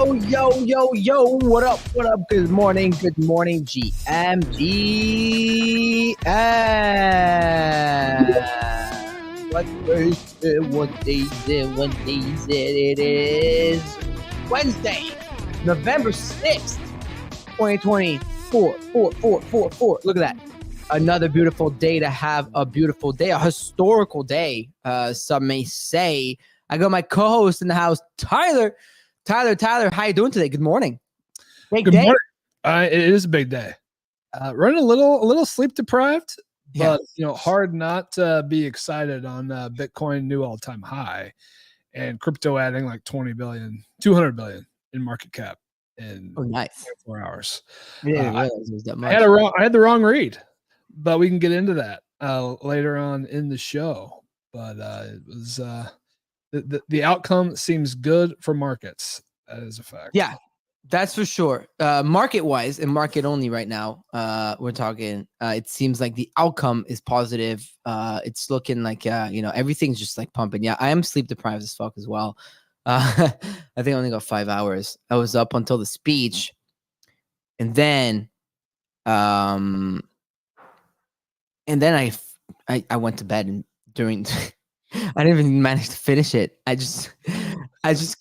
Yo, what up? Good morning, GMG. What day is it? It is Wednesday, November 6th, 2024. Look at that. Another beautiful day to have a beautiful day, a historical day, some may say. I got my co-host in the house, Tyler. Tyler, how you doing today? Good morning. Good morning. It is a big day. Running a little sleep deprived, but hard not to be excited on Bitcoin new all-time high, and crypto adding like 200 billion in market cap in nice 4 hours. I didn't realize it was that much. I had the wrong read, but we can get into that later on in the show. But it was the outcome seems good for markets. That is a fact. Yeah, that's for sure. Market wise and market only right now, we're talking. It seems like the outcome is positive. It's looking like everything's just like pumping. Yeah, I am sleep deprived as fuck as well. I think I only got 5 hours. I was up until the speech, and then I went to bed, and during I didn't even manage to finish it. I just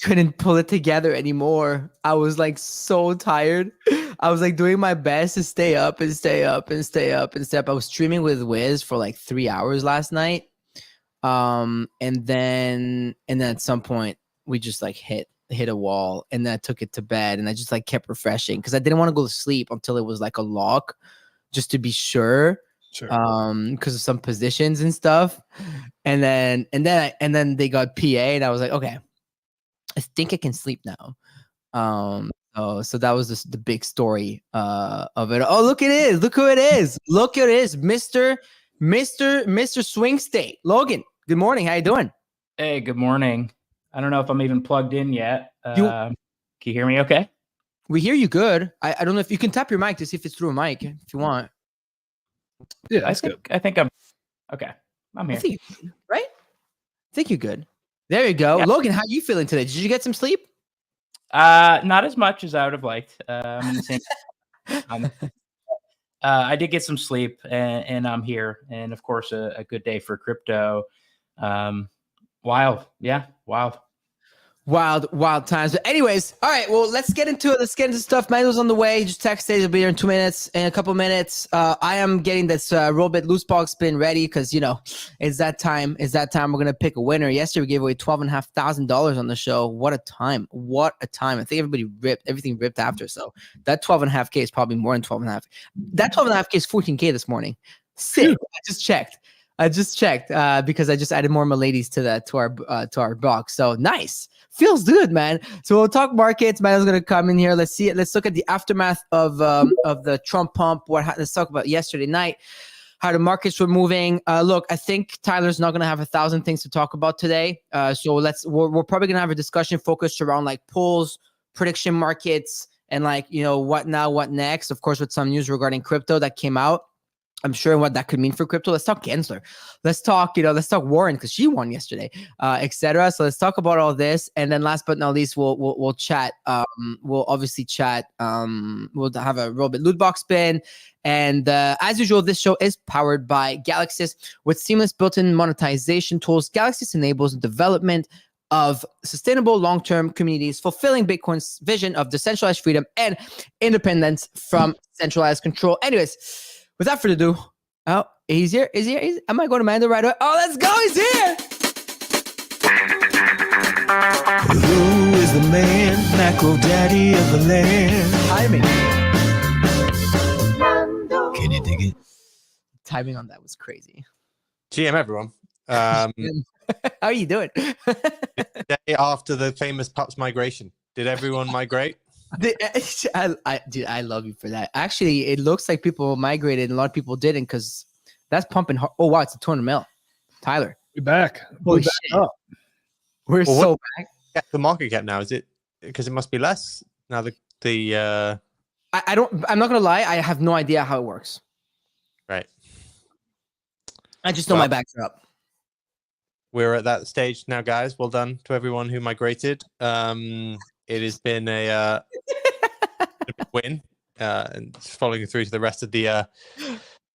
couldn't pull it together anymore. I was like so tired. I was like doing my best to stay up. I was streaming with Wiz for like 3 hours last night. And then at some point we just like hit a wall, and then I took it to bed, and I just like kept refreshing because I didn't want to go to sleep until it was like a lock, just to be sure. Sure. Because of some positions and stuff, and then they got PA, and I was like, okay, I think I can sleep now. So that was just the big story of it. Oh, look who it is, Mr. Swing State, Logan. Good morning, how you doing? Hey, good morning. I don't know if I'm even plugged in yet. Can you hear me okay? We hear you good. I don't know if you can tap your mic to see if it's through a mic if you want. Yeah, that's good. I think I'm okay. I'm here. I think you're good. There you go. Yeah. Logan, how are you feeling today? Did you get some sleep? Not as much as I would have liked. I'm in the same I did get some sleep, and I'm here. And of course, a good day for crypto. Wild. Yeah, wild. Wild times. But anyways, all right, well, let's get into it. Let's get into stuff. Manuel's on the way. Just text stage will be here in 2 minutes. In a couple minutes, I am getting this Robit loose box spin ready because, it's that time. We're going to pick a winner. Yesterday, we gave away $12,500 on the show. What a time. I think everything ripped after. So that 12.5K is probably more than 12.5. That 12.5K is 14K this morning. Sick. I just checked because I just added more Miladies to our box. So nice. Feels good, man. So we'll talk markets. Manuel's gonna come in here. Let's see it. Let's look at the aftermath of the Trump pump. Let's talk about yesterday night, how the markets were moving. Look, I think Tyler's not gonna have 1,000 things to talk about today. So we're probably gonna have a discussion focused around like polls, prediction markets, and like what now, what next. Of course, with some news regarding crypto that came out. I'm sure what that could mean for crypto. Let's talk Gensler. Let's talk Warren because she won yesterday, etc. So let's talk about all this, and then last but not least, we'll chat. We'll obviously chat. We'll have a Robit loot box spin, and as usual, this show is powered by Galaxis with seamless built-in monetization tools. Galaxis enables the development of sustainable long-term communities, fulfilling Bitcoin's vision of decentralized freedom and independence from centralized control. Anyways. Without further ado, he's here. I might go to Mando right away. Oh, let's go. He's here. Who is the man, macro daddy of the land? Timing. Can you dig it? Timing on that was crazy. GM, everyone. How are you doing? Day after the famous pups migration. Did everyone migrate? I love you for that. Actually, it looks like people migrated and a lot of people didn't because that's pumping hard. Oh, wow, it's a 200 mil. Back. We're back. Holy shit. Up. We're so back. Yeah, the market cap now, is it? Because it must be less now. I'm not gonna lie, I have no idea how it works. Right. I just know my backs are up. We're at that stage now, guys. Well done to everyone who migrated. It has been a big win, and following through to the rest of the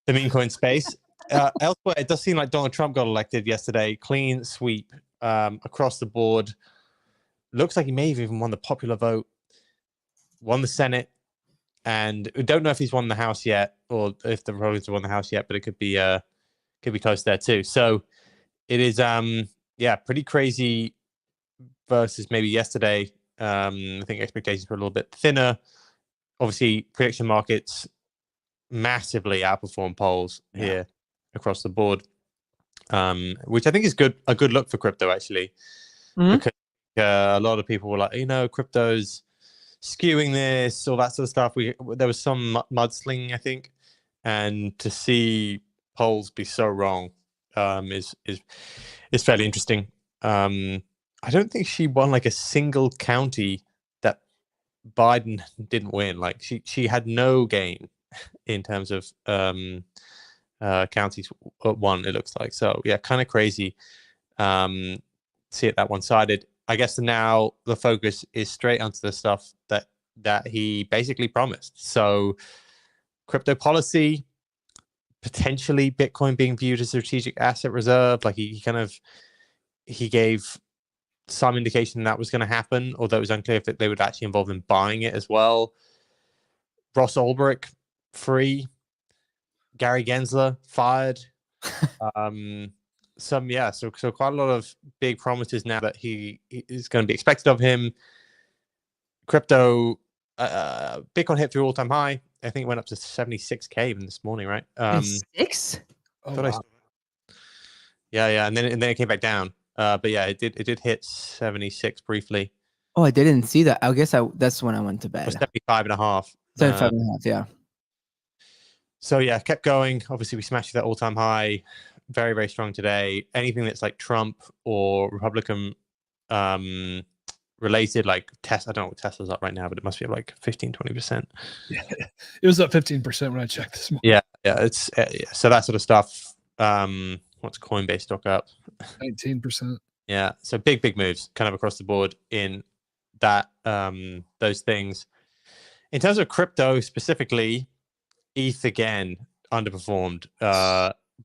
meme coin space. Elsewhere, it does seem like Donald Trump got elected yesterday. Clean sweep across the board. Looks like he may have even won the popular vote, won the Senate, and we don't know if he's won the House yet, or if the Republicans have won the House yet, but it could be close there too. So it is pretty crazy versus maybe yesterday. I think expectations were a little bit thinner. Obviously, prediction markets massively outperform polls here across the board, which I think is a good look for crypto actually, because a lot of people were like, crypto's skewing this, all that sort of stuff. There was some mudslinging, I think, and to see polls be so wrong is fairly interesting. I don't think she won like a single county that Biden didn't win. Like she had no gain in terms of counties won, it looks like. So yeah, kind of crazy. See it that one-sided. I guess now the focus is straight onto the stuff that he basically promised. So crypto policy, potentially Bitcoin being viewed as a strategic asset reserve. Like he gave some indication that was going to happen, although it was unclear if they would actually involve in buying it as well. Ross Ulbritch free, Gary Gensler fired. So quite a lot of big promises now that he is going to be expected of him. Crypto, Bitcoin hit through all-time high. I think it went up to 76K even this morning, right? 6? Yeah, and then it came back down. But yeah, it did hit 76 briefly. Oh, I didn't see that. I guess that's when I went to bed. 75.5. 75.5, yeah. So yeah, kept going. Obviously, we smashed that all-time high. Very, very strong today. Anything that's like Trump or Republican related, like Tesla. I don't know what Tesla's up right now, but it must be up like 15-20%. Yeah, it was up 15% when I checked this morning. Yeah, it's so that sort of stuff. What's Coinbase stock up? 19%. Yeah, so big moves kind of across the board in that those things. In terms of crypto specifically, ETH again underperformed.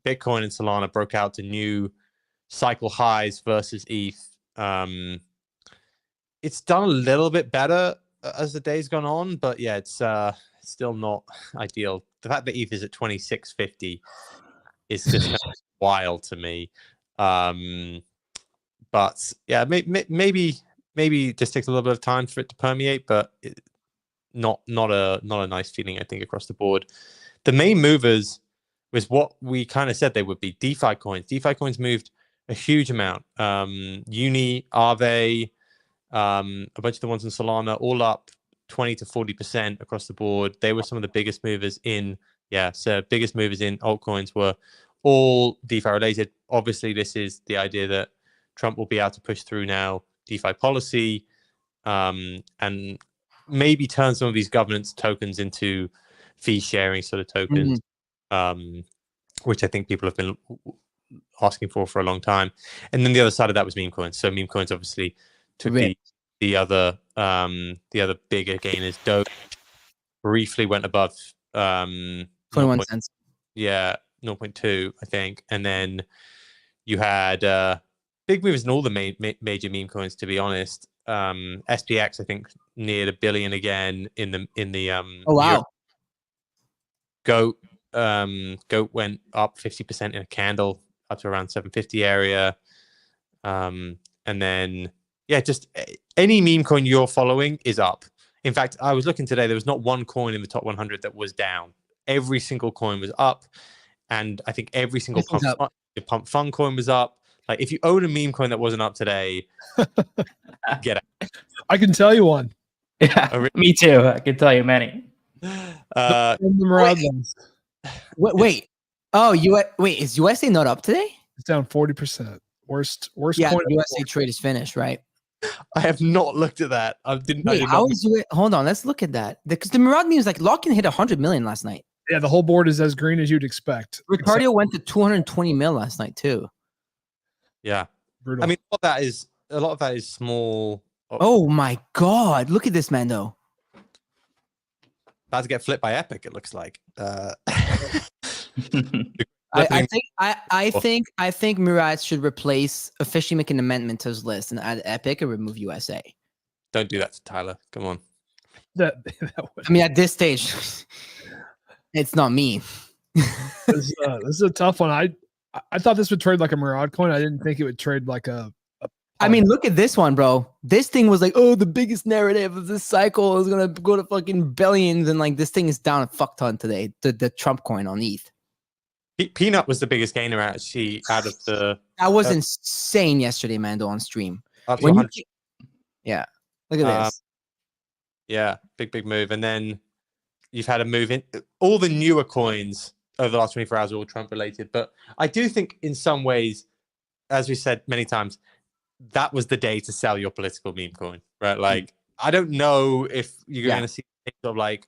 Bitcoin and Solana broke out to new cycle highs versus ETH. It's done a little bit better as the day's gone on, but yeah, it's still not ideal. The fact that ETH is at 2650 is just kind of wild to me. But yeah, maybe it just takes a little bit of time for it to permeate, but not a nice feeling, I think, across the board. The main movers was what we kind of said they would be. DeFi coins. DeFi coins moved a huge amount. Uni, Aave, a bunch of the ones in Solana, all up 20 to 40% across the board. They were some of the biggest movers in. So biggest movers in altcoins were all DeFi related. Obviously, this is the idea that Trump will be able to push through now DeFi policy, and maybe turn some of these governance tokens into fee sharing sort of tokens, which I think people have been asking for a long time. And then the other side of that was meme coins. So meme coins obviously took the other bigger gainers. DOGE briefly went above 21 cents. Yeah, 0.2, I think. And then you had big moves in all the major meme coins, to be honest. SPX, I think, neared $1 billion again in the oh wow. Goat went up 50% in a candle up to around 750 area. And then just any meme coin you're following is up. In fact, I was looking today, there was not one coin in the top 100 that was down. Every single coin was up, and I think every single pump fun coin was up. Like, if you own a meme coin that wasn't up today, get out. I can tell you one. Yeah, me too. I can tell you many. Wait. Oh, is USA not up today? It's down 40%. Worst yeah, coin. USA trade is finished, right? I have not looked at that. Hold on, let's look at that. Because the Murad meme is like Lock-in hit 100 million last night. Yeah, the whole board is as green as you'd expect. Ricardio went to 220 mil last night too. Yeah, brutal. I mean, a lot of that is small Oh my God! Look at this, man. Though. About to get flipped by Epic. It looks like. I think Murat should officially make an amendment to his list and add Epic and remove USA. Don't do that to Tyler. Come on. I mean, at this stage, it's not me. This is a tough one. I thought this would trade like a Murad coin. I didn't think it would trade like a I mean, look at this one, bro. This thing was like, oh, the biggest narrative of this cycle is gonna go to fucking billions, and like this thing is down a fuck ton today. The Trump coin on ETH. Peanut was the biggest gainer actually out of the. That was insane yesterday, Mando, on stream. Yeah, look at this. Yeah, big move, and then you've had a move in all the newer coins over the last 24 hours are all Trump related. But I do think in some ways, as we said many times, that was the day to sell your political meme coin, right? Like, I don't know if you're going to see sort of like,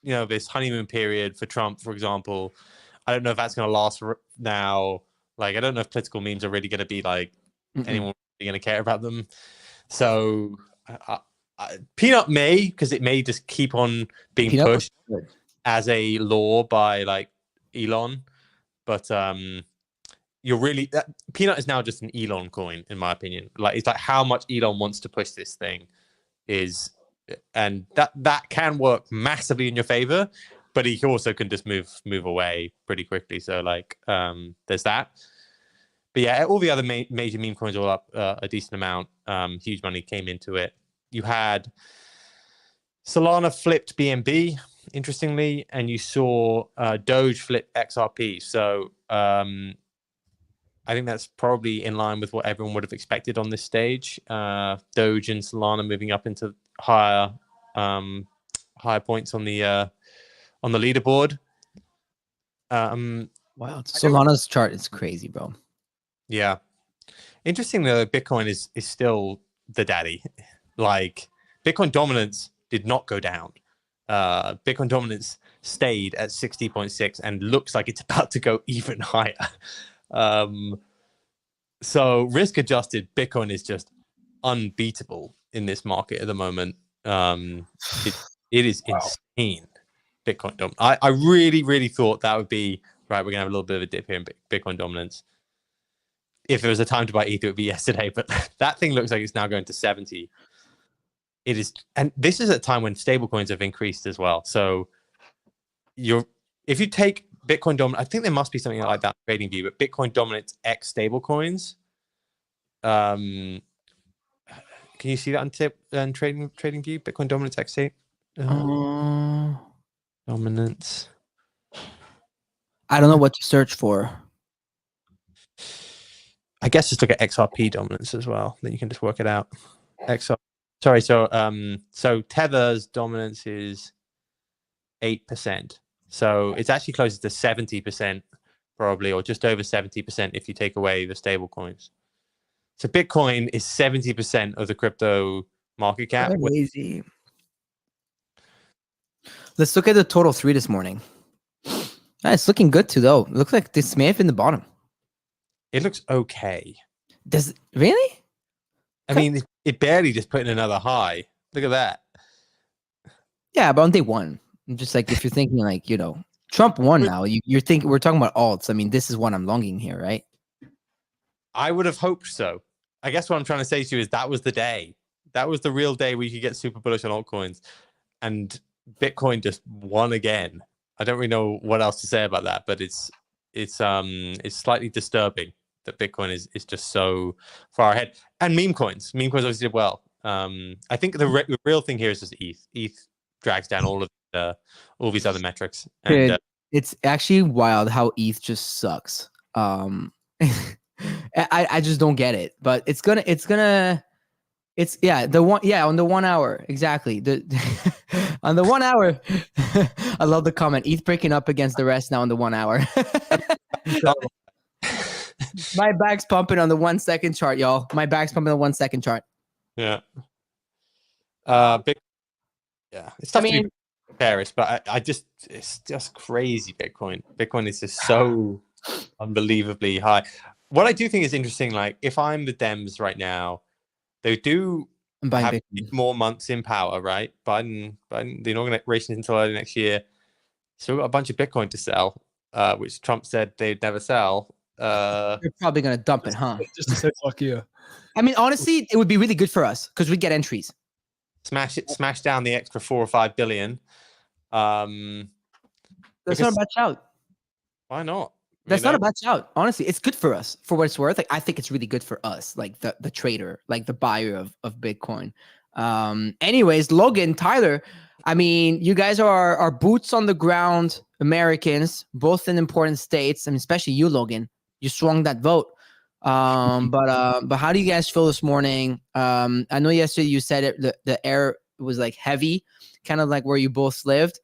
this honeymoon period for Trump, for example. I don't know if that's going to last now. Like, I don't know if political memes are really going to be like anyone really going to care about them. So Peanut may, because it may just keep on being pushed as a law by like Elon, but Peanut is now just an Elon coin, in my opinion. Like, it's like how much Elon wants to push this thing and that can work massively in your favor, but he also can just move away pretty quickly. So like, there's that. But yeah, all the other major meme coins all up a decent amount. Huge money came into it. You had Solana flipped BNB, interestingly, and you saw Doge flip XRP. So I think that's probably in line with what everyone would have expected on this stage. Doge and Solana moving up into higher points on the leaderboard. Wow, Solana's chart is crazy, bro. Yeah, interesting though. Bitcoin is still the daddy. Like, Bitcoin dominance did not go down. Bitcoin dominance stayed at 60.6 and looks like it's about to go even higher. So risk adjusted, Bitcoin is just unbeatable in this market at the moment. It is insane. Bitcoin dominance. I really thought that would be right. We're gonna have a little bit of a dip here in Bitcoin dominance. If there was a time to buy ETH, it would be yesterday. But that thing looks like it's now going to 70. It is, and this is at a time when stablecoins have increased as well. So if you take Bitcoin dominant, I think there must be something like that trading view, but Bitcoin dominance X stablecoins. Can you see that on trading view? Bitcoin dominance X dominance. I don't know what to search for. I guess just look at XRP dominance as well. Then you can just work it out. So Tether's dominance is 8%. So it's actually closer to 70% probably, or just over 70% if you take away the stable coins. So Bitcoin is 70% of the crypto market cap. Crazy. Let's look at the total 3 this morning. It's looking good too, though. It looks like this may have been the bottom. It looks okay. Does really? I mean, it barely just put in another high. Look at that. Yeah, but on day one, just like if you're thinking like, Trump won now, you're thinking we're talking about alts. I mean, this is what I'm longing here, right? I would have hoped so. I guess what I'm trying to say to you is that was the day. That was the real day where you could get super bullish on altcoins, and Bitcoin just won again. I don't really know what else to say about that, but it's slightly disturbing that Bitcoin is just so far ahead. And meme coins obviously did well. I think the real thing here is just ETH. ETH drags down all of these other metrics. And, it's actually wild how ETH just sucks. I just don't get it. But on the 1 hour, exactly. On the 1 hour, I love the comment. ETH breaking up against the rest now on the 1 hour. My back's pumping on the 1 second chart, y'all. My back's pumping on the 1 second chart. Yeah. It's tough to be bearish, but it's just crazy. Bitcoin is just so unbelievably high. What I do think is interesting, like if I'm the Dems right now, They do I'm buying have Bitcoin. more months in power, right? Biden, the inauguration until early next year. Still got a bunch of Bitcoin to sell, which Trump said they'd never sell. You're probably gonna dump it, huh? Just to say fuck you. I mean, honestly, it would be really good for us because we get entries. Smash down the extra 4 or 5 billion. That's not a bad shout. Why not? That's not a bad shout. Honestly, it's good for us for what it's worth. Like, I think it's really good for us, like the trader, like the buyer of Bitcoin. Anyways, Logan, Tyler, I mean, you guys are boots on the ground Americans, both in important states. I mean, especially you, Logan. You swung that vote. But how do you guys feel this morning? I know yesterday you said the air was like heavy, kind of like where you both lived.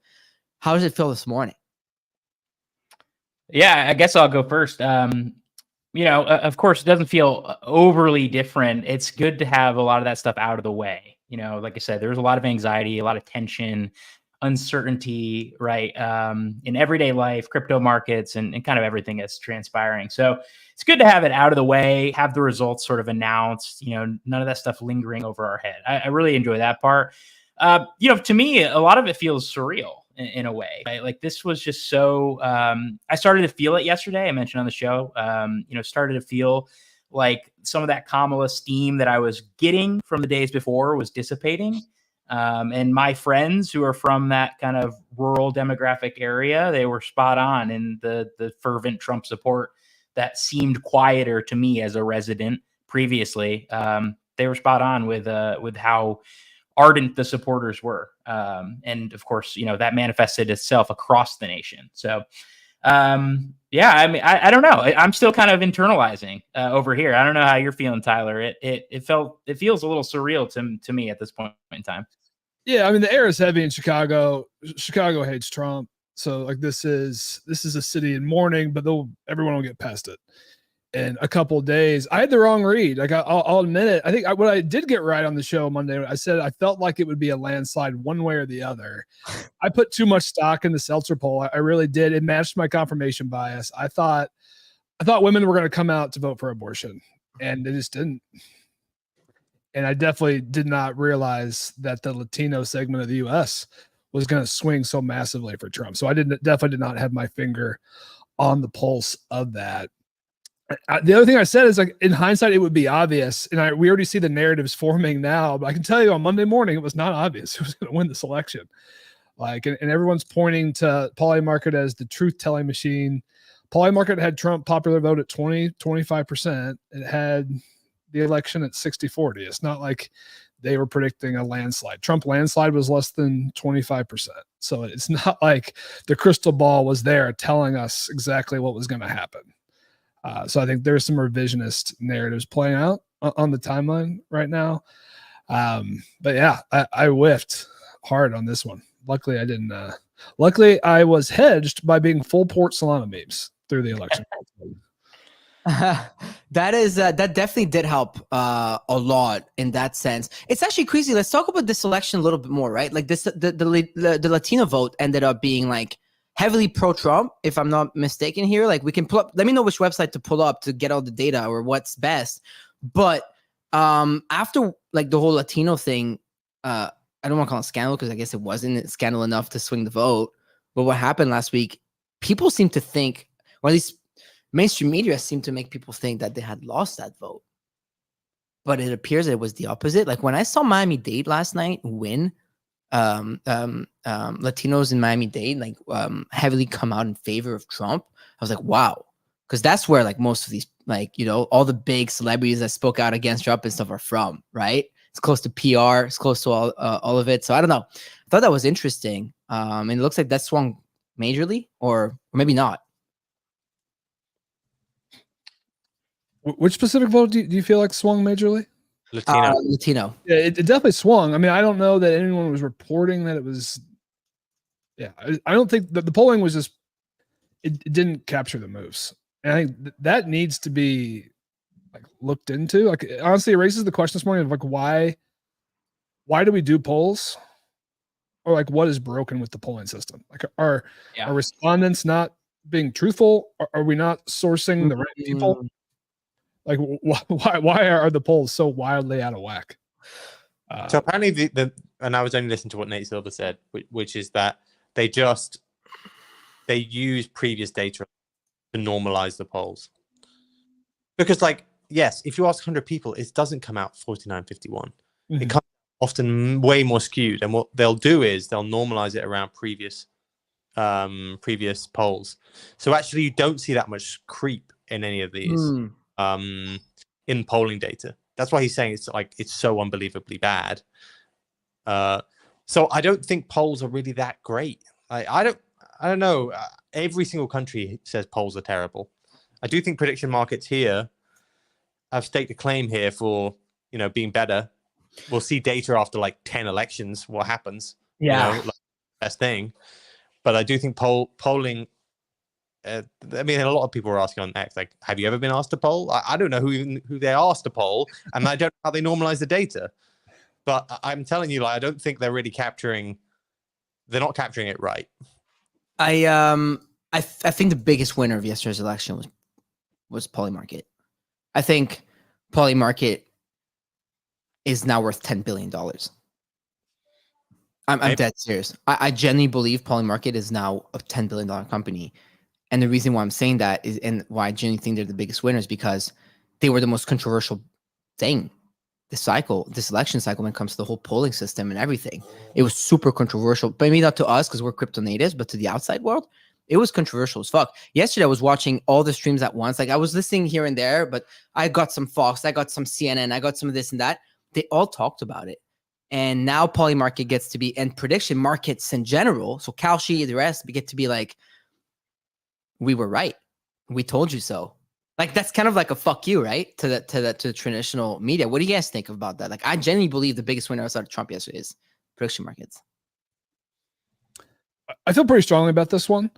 How does it feel this morning? Yeah, I guess I'll go first. You know, of course, it doesn't feel overly different. It's good to have a lot of that stuff out of the way. You know, like I said, there's a lot of anxiety, a lot of tension, uncertainty, right? In everyday life, crypto markets, and kind of everything that's transpiring. So it's good to have it out of the way, have the results sort of announced, you know, none of that stuff lingering over our head. I really enjoy that part. You know, to me, a lot of it feels surreal in a way, right? Like this was just so, I started to feel it yesterday. I mentioned on the show, you know, started to feel like some of that Kamala steam that I was getting from the days before was dissipating. And my friends who are from that kind of rural demographic area, they were spot on in the fervent Trump support that seemed quieter to me as a resident previously. They were spot on with how ardent the supporters were. And of course, you know, that manifested itself across the nation. So, yeah, I mean, I don't know. I'm still kind of internalizing over here. I don't know how you're feeling, Tyler. It feels a little surreal to me at this point in time. Yeah, I mean, the air is heavy in Chicago. Chicago hates Trump. So like this is a city in mourning, but everyone will get past it. In a couple of days, I had the wrong read. Like I'll admit it. I think what I did get right on the show Monday, I said I felt like it would be a landslide one way or the other. I put too much stock in the Seltzer poll. I really did. It matched my confirmation bias. I thought women were going to come out to vote for abortion, and they just didn't. And I definitely did not realize that the Latino segment of the U.S. was going to swing so massively for Trump. So I definitely did not have my finger on the pulse of that. The other thing I said is, like, in hindsight, it would be obvious. And we already see the narratives forming now, but I can tell you on Monday morning, it was not obvious who was going to win this election. Like, and everyone's pointing to Polymarket as the truth telling machine. Polymarket had Trump popular vote at 25%. It had the election at 60-40. It's not like they were predicting a landslide. Trump landslide was less than 25%. So it's not like the crystal ball was there telling us exactly what was going to happen. So I think there's some revisionist narratives playing out on the timeline right now. But yeah, I whiffed hard on this one. Luckily, I didn't. Luckily, I was hedged by being full port Solana memes through the election. That definitely did help a lot in that sense. It's actually crazy. Let's talk about this election a little bit more, right? Like the Latino vote ended up being like heavily pro-Trump, if I'm not mistaken here. Like we can pull up, let me know which website to pull up to get all the data or what's best. But after like the whole Latino thing, I don't want to call it scandal because I guess it wasn't scandal enough to swing the vote. But what happened last week, people seem to think, or at least mainstream media seemed to make people think that they had lost that vote. But it appears that it was the opposite. Like when I saw Miami-Dade last night win, Latinos in Miami-Dade like heavily come out in favor of Trump. I was like, wow, because that's where like most of these, like, you know, all the big celebrities that spoke out against Trump and stuff are from, right? It's close to PR, it's close to all of it. So I don't know. I thought that was interesting. And it looks like that swung majorly, or maybe not. Which specific vote do you feel like swung majorly? Latino. Yeah, it definitely swung. I mean, I don't know that anyone was reporting that it was. Yeah, I don't think that the polling was just. It didn't capture the moves, and I think that needs to be like looked into. Like honestly, it raises the question this morning of like why do we do polls, or like what is broken with the polling system? Like are respondents not being truthful? Are we not sourcing the right people? Like, why are the polls so wildly out of whack? So apparently, and I was only listening to what Nate Silver said, which is that they use previous data to normalize the polls. Because, like, yes, if you ask 100 people, it doesn't come out 49-51. It comes often way more skewed. And what they'll do is they'll normalize it around previous polls. So actually, you don't see that much creep in any of these in polling data. That's why he's saying it's so unbelievably bad. So I don't think polls are really that great. I don't know. Every single country says polls are terrible. I do think prediction markets here have staked a claim here for, being better. We'll see data after like 10 elections, what happens. Yeah. Best thing. But I do think polling, a lot of people were asking on X, like, have you ever been asked to poll? I don't know who they asked to poll, and I don't know how they normalize the data. But I'm telling you, I don't think they're really they're not capturing it right. I think the biggest winner of yesterday's election was Polymarket. I think Polymarket is now worth $10 billion. I'm dead serious. I genuinely believe Polymarket is now a $10 billion company. And the reason why I'm saying that is, and why I genuinely think they're the biggest winners, because they were the most controversial thing this election cycle, when it comes to the whole polling system and everything. It was super controversial, but maybe not to us because we're crypto natives, but to the outside world, it was controversial as fuck. Yesterday, I was watching all the streams at once. Like, I was listening here and there, but I got some Fox, I got some CNN, I got some of this and that. They all talked about it. And now Polymarket gets to be, and prediction markets in general, so Kalshi, the rest, we get to be like, we were right. We told you so. Like, that's kind of like a fuck you, right? To the traditional media. What do you guys think about that? Like, I genuinely believe the biggest winner outside of Trump yesterday is prediction markets. I feel pretty strongly about this one.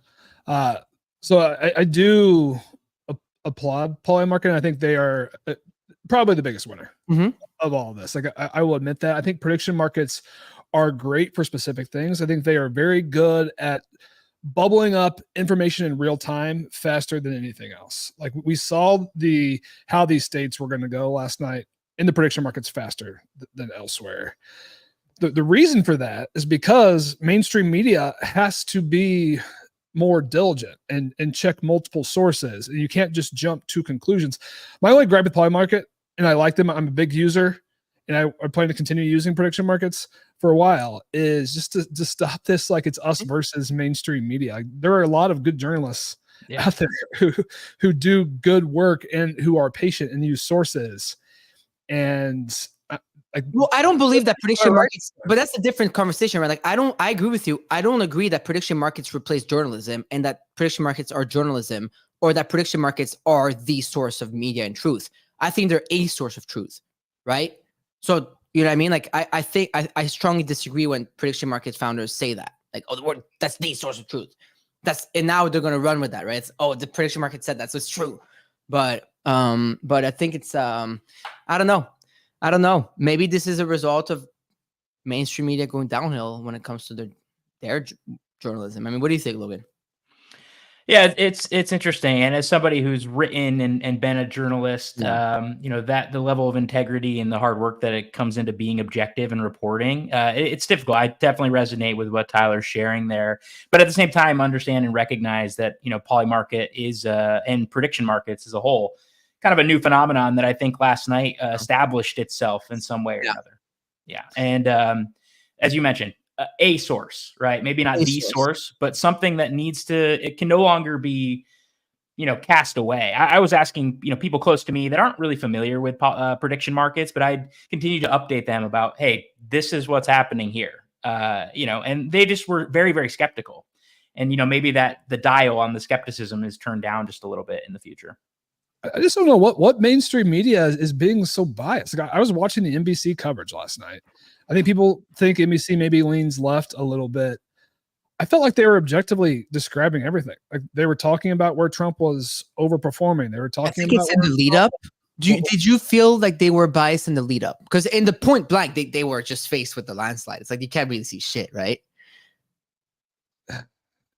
So I do applaud Polymarket, and I think they are probably the biggest winner of all of this. Like, I will admit that. I think prediction markets are great for specific things. I think they are very good at bubbling up information in real time faster than anything else. Like, we saw how these states were going to go last night in the prediction markets faster than elsewhere. The reason for that is because mainstream media has to be more diligent and check multiple sources. You can't just jump to conclusions. My only gripe with Polymarket, and I like them, I'm a big user, and I plan to continue using prediction markets for a while, is just to stop this like it's us versus mainstream media. Like, there are a lot of good journalists out there who do good work and who are patient and use sources. And I don't believe that prediction markets, but that's a different conversation, right? Like, I agree with you. I don't agree that prediction markets replace journalism, and that prediction markets are journalism, or that prediction markets are the source of media and truth. I think they're a source of truth, right? So, you know what I mean? Like, I think I strongly disagree when prediction market founders say that. Like, oh, that's the source of truth. And now they're going to run with that, right? It's, oh, the prediction market said that, so it's true. But I think it's, I don't know. Maybe this is a result of mainstream media going downhill when it comes to their journalism. I mean, what do you think, Logan? Yeah, it's interesting. And as somebody who's written and been a journalist, that the level of integrity and the hard work that it comes into being objective and reporting, it's difficult. I definitely resonate with what Tyler's sharing there. But at the same time, understand and recognize that, Polymarket is, and prediction markets as a whole, kind of a new phenomenon that I think last night established itself in some way or another. Yeah. And as you mentioned, a source, right? Maybe not the source, but something that it can no longer be, cast away. I was asking, people close to me that aren't really familiar with prediction markets, but I'd continue to update them about, hey, this is what's happening here. And they just were very, very skeptical. And, maybe that the dial on the skepticism is turned down just a little bit in the future. I just don't know what mainstream media is being so biased. Like, I was watching the NBC coverage last night. I think people think NBC maybe leans left a little bit. I felt like they were objectively describing everything. Like, they were talking about where Trump was overperforming. They were talking about in the lead up. Did you feel like they were biased in the lead up? Because in the point blank, they were just faced with the landslide. It's like you can't really see shit, right?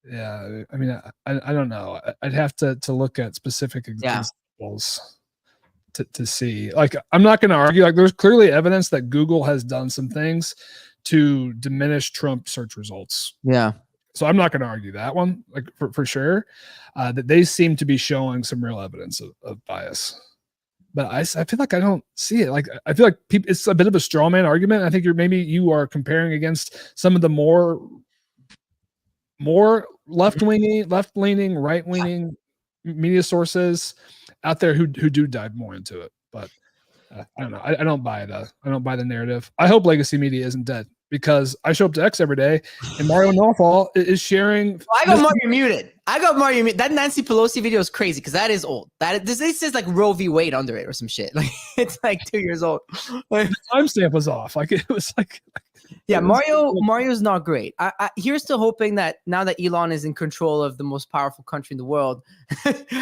Yeah, I mean, I don't know. I'd have to look at specific examples. to see. Like, I'm not going to argue. Like, there's clearly evidence that Google has done some things to diminish Trump search results. Yeah. So I'm not going to argue that one, like for sure. That they seem to be showing some real evidence of bias. But I feel like I don't see it. Like, I feel like it's a bit of a straw man argument. I think you are comparing against some of the more left-leaning, right-leaning media sources out there who do dive more into it. But I don't know. I don't buy it. I don't buy the narrative. I hope legacy media isn't dead, because I show up to X every day and Mario Knowfall is sharing. I got Mario muted. That Nancy Pelosi video is crazy because that is old. This says like Roe v. Wade under it or some shit. Like, it's like 2 years old. The timestamp was off. Like, it was like. Yeah, Mario's not great. Here's to hoping that now that Elon is in control of the most powerful country in the world, that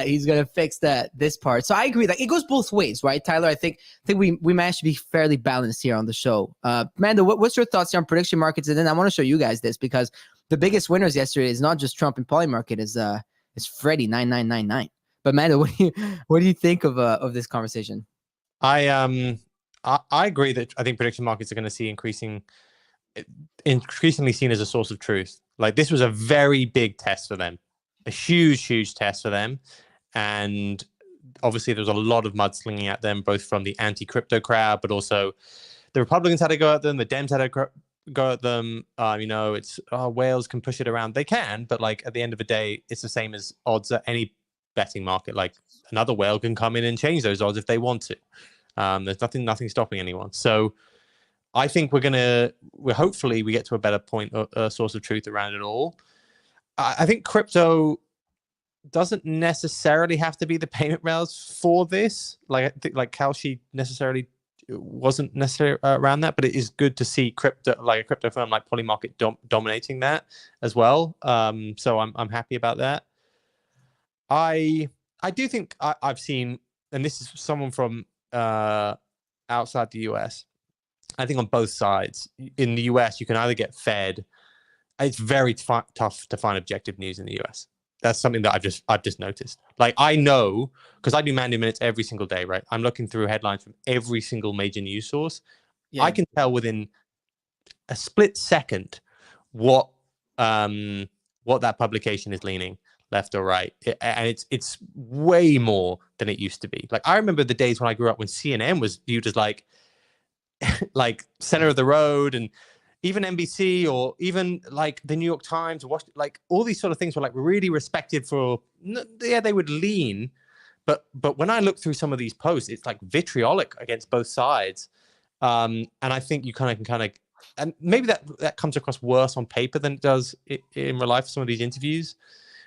he's gonna fix this part. So I agree. Like, it goes both ways, right, Tyler? I think we managed to be fairly balanced here on the show. Mando, what's your thoughts on prediction markets? And then I want to show you guys this, because the biggest winners yesterday is not just Trump and Polymarket, is Freddie 9999. But Mando, what do you think of this conversation? I agree that I think prediction markets are going to see increasingly seen as a source of truth. Like, this was a very big test for them, a huge test for them. And obviously there was a lot of mudslinging at them, both from the anti-crypto crowd, but also the Republicans had to go at them, the Dems had to go at them. It's whales can push it around. They can, but like, at the end of the day, it's the same as odds at any betting market. Like, another whale can come in and change those odds if they want to. There's nothing stopping anyone. So I think hopefully we get to a better point, a source of truth around it all. I think crypto doesn't necessarily have to be the payment rails for this. Like, I think like Kalshi necessarily wasn't necessarily around that, but it is good to see crypto, like a crypto firm like Polymarket dominating that as well. So I'm happy about that. I do think I've seen, and this is someone from outside the US, I think on both sides. In the US, you can either get fed. It's very tough to find objective news in the US. That's something that I've just noticed. Like, I know, because I do Mandy Minutes every single day, right? I'm looking through headlines from every single major news source. Yeah. I can tell within a split second what that publication is leaning, left or right, and it's way more than it used to be. Like, I remember the days when I grew up when CNN was viewed as like center of the road, and even NBC or even like the New York Times, or like all these sort of things were like really respected for. Yeah, they would lean, but when I look through some of these posts, it's like vitriolic against both sides, and I think you kind of, and maybe that comes across worse on paper than it does in real life for some of these interviews.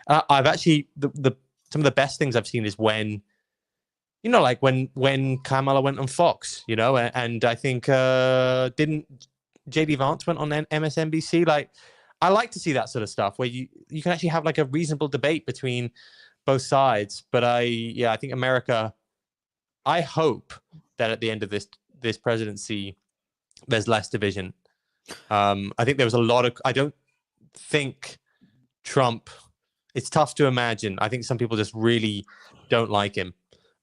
I've actually some of the best things I've seen is when, like when Kamala went on Fox, and I think didn't JD Vance went on MSNBC. Like, I like to see that sort of stuff where you can actually have like a reasonable debate between both sides. But I think America, I hope that at the end of this presidency, there's less division. I think there was a lot of, I don't think Trump, it's tough to imagine. I think some people just really don't like him.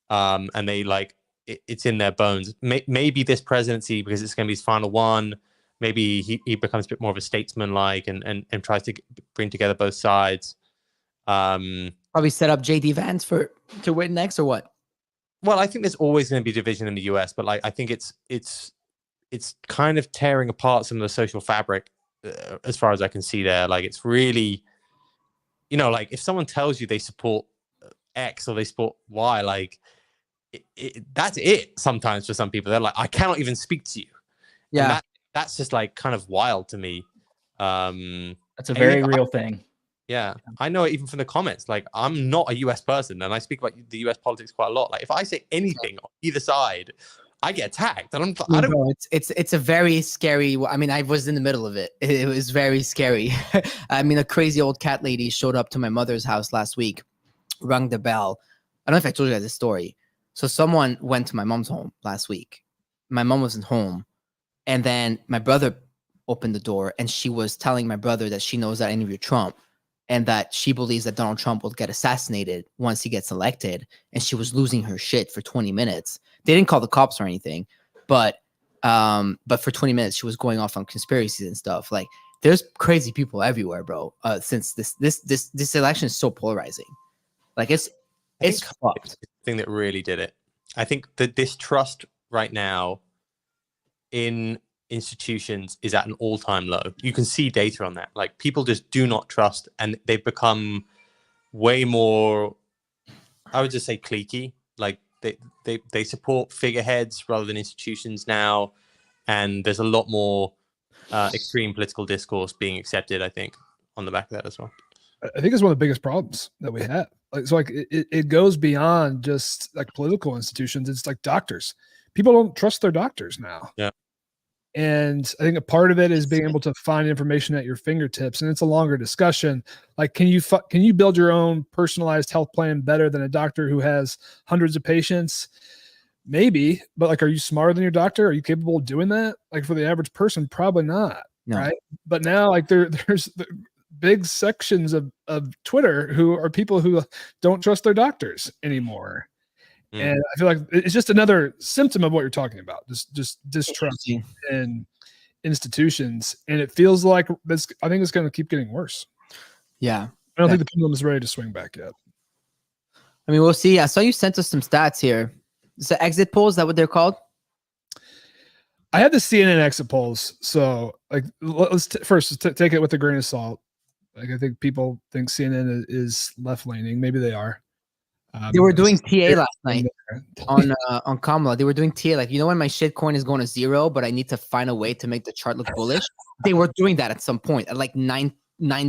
And they like, it's in their bones. Maybe this presidency, because it's going to be his final one, maybe he becomes a bit more of a statesman-like and tries to bring together both sides. Probably set up JD Vance to win next, or what? Well, I think there's always going to be division in the US, but like, I think it's kind of tearing apart some of the social fabric, as far as I can see there. Like, it's really, like if someone tells you they support X or they support Y, like that's it. Sometimes for some people, they're like, I cannot even speak to you. Yeah, that's just like kind of wild to me. That's a very real thing. Yeah, I know it even from the comments. Like, I'm not a US person, and I speak about the US politics quite a lot. Like, if I say anything on either side, I get attacked. And I don't know. It's a very scary. I mean, I was in the middle of it. It was very scary. I mean, a crazy old cat lady showed up to my mother's house last week, rang the bell. I don't know if I told you guys this story. So someone went to my mom's home last week. My mom wasn't home, and then my brother opened the door, and she was telling my brother that she knows that I interviewed Trump. and that she believes that Donald Trump will get assassinated once he gets elected, and she was losing her shit for 20 minutes. They didn't call the cops or anything, but for 20 minutes she was going off on conspiracies and stuff. Like, there's crazy people everywhere, bro. Since this election is so polarizing, like it's fucked. The thing that really did it. I think the distrust right now in institutions is at an all-time low. You can see data on that. Like, people just do not trust, and they've become way more, I would just say, cliquey. Like, they support figureheads rather than institutions now, and there's a lot more extreme political discourse being accepted, I think, on the back of that as well. I think it's one of the biggest problems that we have. Like, so like it goes beyond just like political institutions. It's like doctors. People don't trust their doctors now. Yeah. And I think a part of it is being able to find information at your fingertips, and it's a longer discussion. Like, can you build your own personalized health plan better than a doctor who has hundreds of patients? Maybe, but like, are you smarter than your doctor? Are you capable of doing that? Like, for the average person, probably not. No. Right. But now, like, there's big sections of Twitter who are people who don't trust their doctors anymore. And I feel like it's just another symptom of what you're talking about. Just distrust in institutions. And it feels like this, I think it's going to keep getting worse. Yeah. I don't think the pendulum is ready to swing back yet. I mean, we'll see. I saw you sent us some stats here. Is the exit polls, is that what they're called? I had the CNN exit polls. So like, let's first take it with a grain of salt. Like, I think people think CNN is left leaning. Maybe they are. They were doing TA last night on Kamala. They were doing TA, like, you know, when my shitcoin is going to zero, but I need to find a way to make the chart look bullish. They were doing that at some point at like 9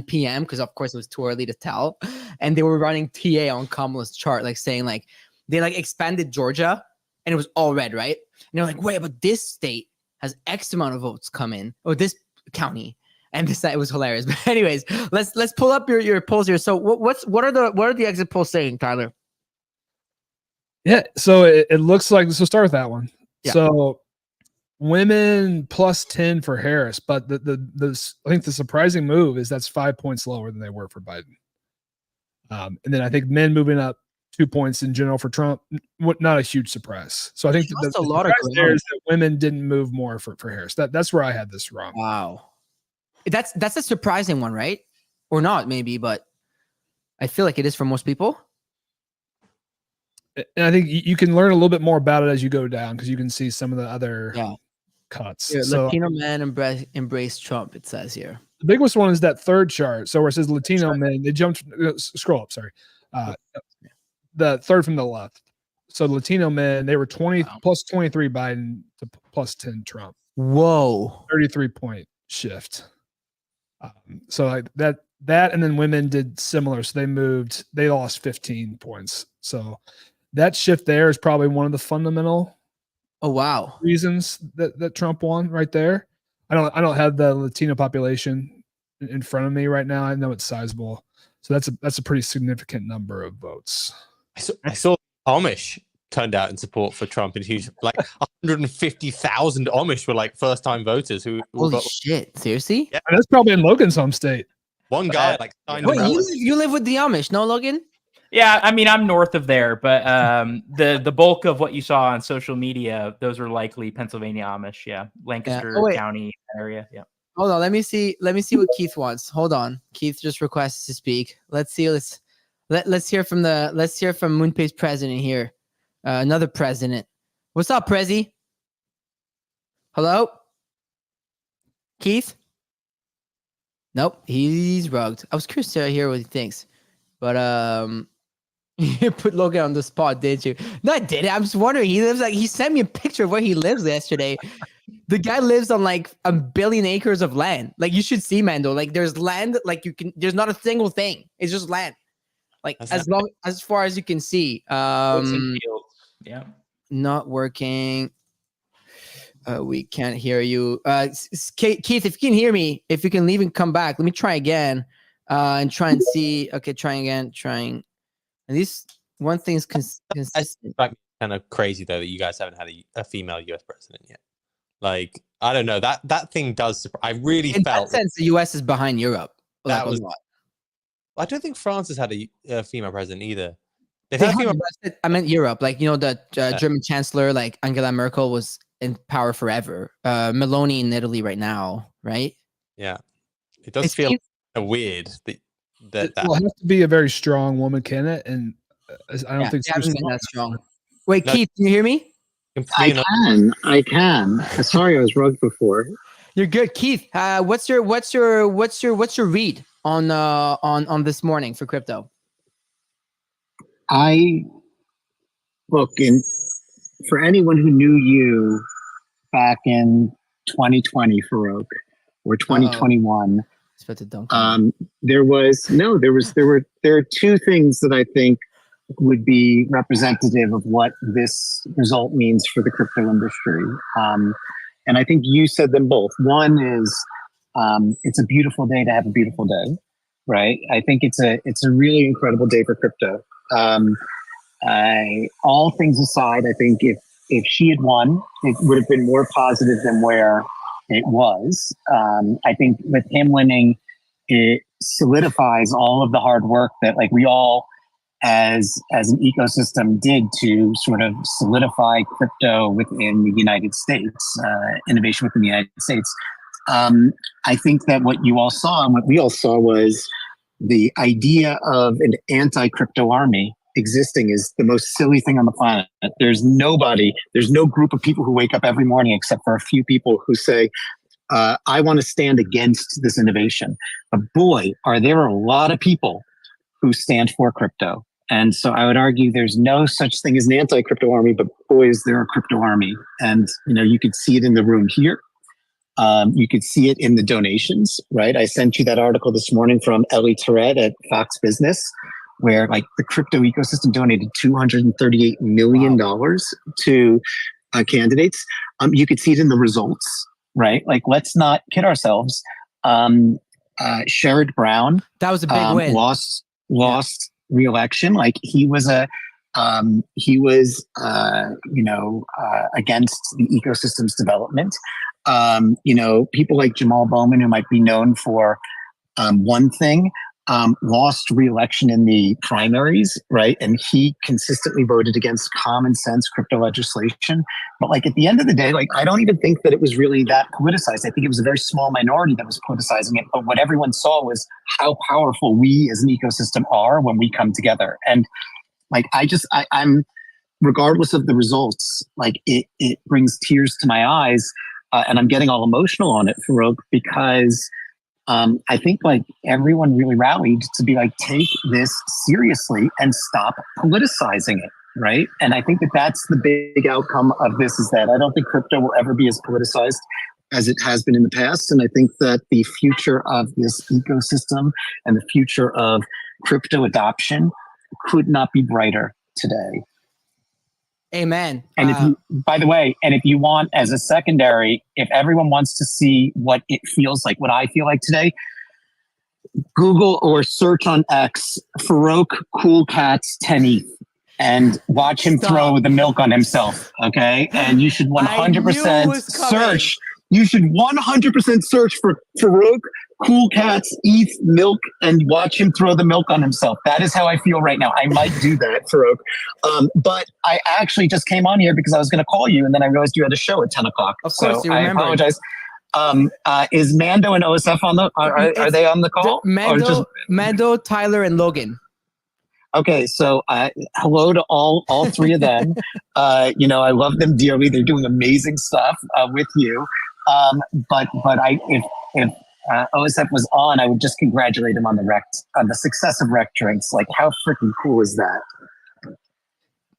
p.m. because of course it was too early to tell, and they were running TA on Kamala's chart, like saying like they like expanded Georgia and it was all red, right? And they're like, wait, but this state has X amount of votes come in, or this county. And this, it was hilarious. But anyways, let's pull up your polls here. So what are the exit polls saying, Tyler? Yeah, so it looks like, so start with that one. Yeah. So women +10 for Harris, but the I think the surprising move is that's 5 points lower than they were for Biden. And then I think men moving up 2 points in general for Trump, not a huge surprise. So I think the surprise there is that women didn't move more for Harris. That's where I had this wrong. Wow. That's a surprising one, right? Or not, maybe, but I feel like it is for most people. And I think you can learn a little bit more about it as you go down, because you can see some of the other cuts. Yeah, so, Latino men embrace Trump, it says here. The biggest one is that third chart. So where it says Latino men, they jumped, scroll up, sorry. The third from the left. So Latino men, they were 20 plus 23 Biden to plus 10 Trump. Whoa. 33-point shift. So like that, and then women did similar. So they lost 15 points. So that shift there is probably one of the fundamental reasons that Trump won right there. I don't have the Latino population in front of me right now. I know it's sizable. So that's a pretty significant number of votes. I saw Amish turned out in support for Trump in huge, like 150,000 Amish were like first-time voters who. Holy shit! Seriously? Yeah, that's probably in Logan's home state. One guy wait, you live with the Amish, no, Logan? Yeah, I mean, I'm north of there, but the bulk of what you saw on social media, those are likely Pennsylvania Amish. Yeah, Lancaster County area. Yeah. Hold on, let me see what Keith wants. Hold on, Keith just requested to speak. Let's see. Let's hear from Moonpay's president here. Another president. What's up, Prezi? Hello, Keith? Nope, he's rugged. I was curious to hear what he thinks, but you put Logan on the spot, didn't you? No, I didn't. I'm just wondering. He sent me a picture of where he lives yesterday. The guy lives on like 1 billion acres of land. Like, you should see, Mando. Like, there's land. Like, there's not a single thing. It's just land. Like, as far as you can see. Yeah. Not working. We can't hear you. Keith, if you can hear me, if you can leave and come back, let me try again and try and see. Okay, trying again. And this one thing is consistent. Kind of crazy, though, that you guys haven't had a female US president yet. Like, I don't know. That thing does. I really felt. In that sense, the US is behind Europe. That was I don't think France has had a female president either. They've They had a have, female. I meant Europe. Like, you know, the German chancellor, like Angela Merkel, was in power forever. Meloni in Italy right now, right? Yeah, it does Is feel Keith, weird that It will have to be a very strong woman candidate, and I don't yeah, think they haven't been that strong. strong. Wait, No. Keith, can you hear me? I can. Sorry, I was rugged before. You're good, Keith. What's your read on this morning for crypto? I look in for anyone who knew you back in 2020, Farouk, or 2021. There are two things that I think would be representative of what this result means for the crypto industry. And I think you said them both. One is it's a beautiful day to have a beautiful day, right? I think it's a really incredible day for crypto. All things aside, I think if she had won, it would have been more positive than where it was. I think with him winning, it solidifies all of the hard work that like we all as an ecosystem did to sort of solidify crypto within the United States, innovation within the United States. I think that what you all saw and what we all saw was the idea of an anti-crypto army existing is the most silly thing on the planet. There's no group of people who wake up every morning except for a few people who say, I want to stand against this innovation. But boy, are there a lot of people who stand for crypto. And so I would argue there's no such thing as an anti-crypto army, but boy, is there a crypto army. And, you could see it in the room here. You could see it in the donations, right? I sent you that article this morning from Ellie Tourette at Fox Business, where like the crypto ecosystem donated $238 million to candidates. You could see it in the results, right? Like, let's not kid ourselves. Sherrod Brown, that was a big win. Lost re-election. Like he was against the ecosystem's development. People like Jamal Bowman, who might be known for one thing, lost re-election in the primaries, right? And he consistently voted against common sense crypto legislation. But like at the end of the day, like I don't even think that it was really that politicized. I think it was a very small minority that was politicizing it. But what everyone saw was how powerful we as an ecosystem are when we come together. And like I'm regardless of the results, like it brings tears to my eyes, and I'm getting all emotional on it, Farouk, because I think like everyone really rallied to be like, take this seriously and stop politicizing it, right? And I think that that's the big outcome of this, is that I don't think crypto will ever be as politicized as it has been in the past. And I think that the future of this ecosystem and the future of crypto adoption could not be brighter today. Amen. And if you, by the way, and if you want as a secondary, if everyone wants to see what it feels like, what I feel like today, Google or search on X, Farouk Cool Cats 10 ETH and watch him throw the milk on himself. Okay. And you should 100% search. You should 100% search for Farouk Cool Cats ETH milk and watch him throw the milk on himself. That is how I feel right now. I might do that, Farouk. But I actually just came on here because I was going to call you, and then I realized you had a show at 10 o'clock. Of course, so I apologize. Is Mando and OSF on the? Are they on the call? Mando, Tyler, and Logan. Okay, so hello to all three of them. I love them dearly. They're doing amazing stuff with you. But if OSF was on, I would just congratulate him on the success of rec drinks. Like, how freaking cool is that?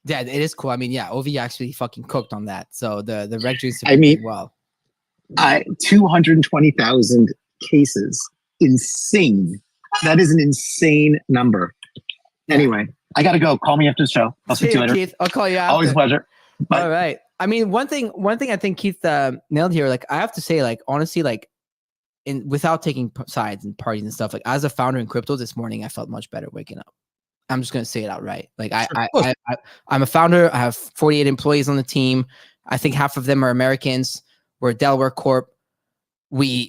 Yeah, it is cool. I mean, yeah, Ovi actually fucking cooked on that. So the rec drinks. 220,000 cases. Insane. That is an insane number. Anyway, I gotta go. Call me after the show. I'll see you later. Keith, I'll call you after. Always a pleasure. Bye. All right. I mean, one thing I think Keith nailed here. Like, I have to say, like, honestly, like, without taking sides and parties and stuff, like, as a founder in crypto this morning, I felt much better waking up. I'm just gonna say it outright. Like, I'm a founder. I have 48 employees on the team. I think half of them are Americans. We're a Delaware Corp. we're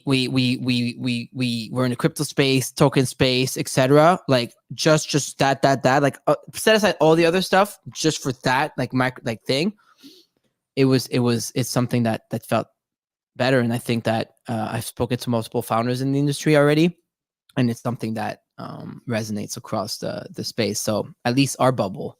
in the crypto space, token space, etc. Like just that like set aside all the other stuff just for that like thing. It's something that felt better, and I think that I've spoken to multiple founders in the industry already, and it's something that resonates across the space. So at least our bubble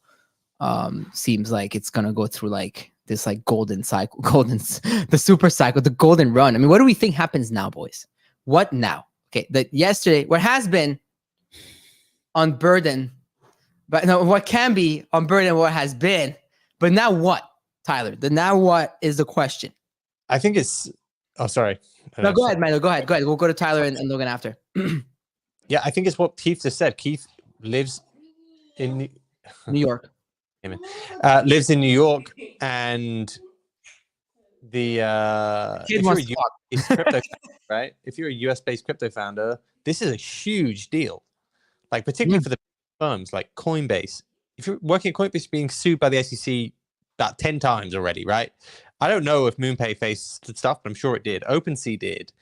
seems like it's gonna go through like this like golden cycle, the super cycle, the golden run. I mean, what do we think happens now, boys? What now? Okay, that yesterday, what has been unburdened, but no, what can be unburdened, what has been, but now what, Tyler? The now what is the question? I think it's. Oh, sorry. No, go ahead, Milo. Go ahead. We'll go to Tyler and Logan after. Yeah, I think it's what Keith just said. Keith lives in New York. Lives in New York, and the Kid wants to crypto, right? If you're a US-based crypto founder, this is a huge deal. Like particularly for the firms like Coinbase. If you're working at Coinbase, being sued by the SEC about 10 times already, right? I don't know if MoonPay faced stuff, but I'm sure it did. OpenSea did.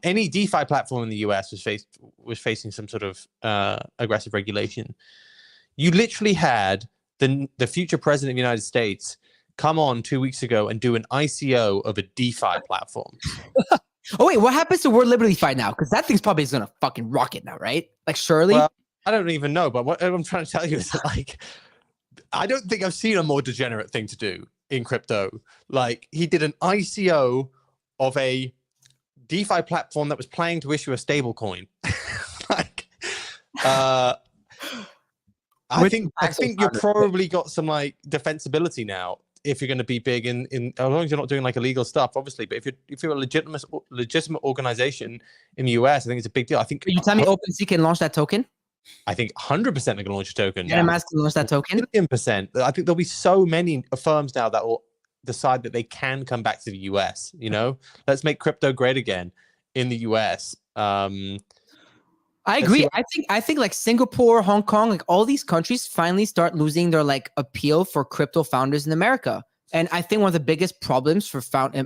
Any DeFi platform in the US was facing some sort of aggressive regulation. You literally had the future president of the United States come on 2 weeks ago and do an ICO of a DeFi platform. Oh wait, what happens to World Liberty Fi now? Because that thing's probably gonna fucking rocket now, right? Like surely. Well, I don't even know, but what I'm trying to tell you is that, like, I don't think I've seen a more degenerate thing to do in crypto. Like, he did an ICO of a DeFi platform that was planning to issue a stable coin. Like, I think you're probably got some like defensibility now if you're going to be big in as long as you're not doing like illegal stuff, obviously. But if you're a legitimate organization in the US, I think it's a big deal. I think. Can you tell me OpenSea can launch that token? I think 100% they're going to launch a token. MetaMask can launch that token. 1,000,000%. I think there'll be so many firms now that will decide that they can come back to the US. You know, let's make crypto great again in the US. I agree. I think like Singapore, Hong Kong, like all these countries finally start losing their like appeal for crypto founders in America. And I think one of the biggest problems for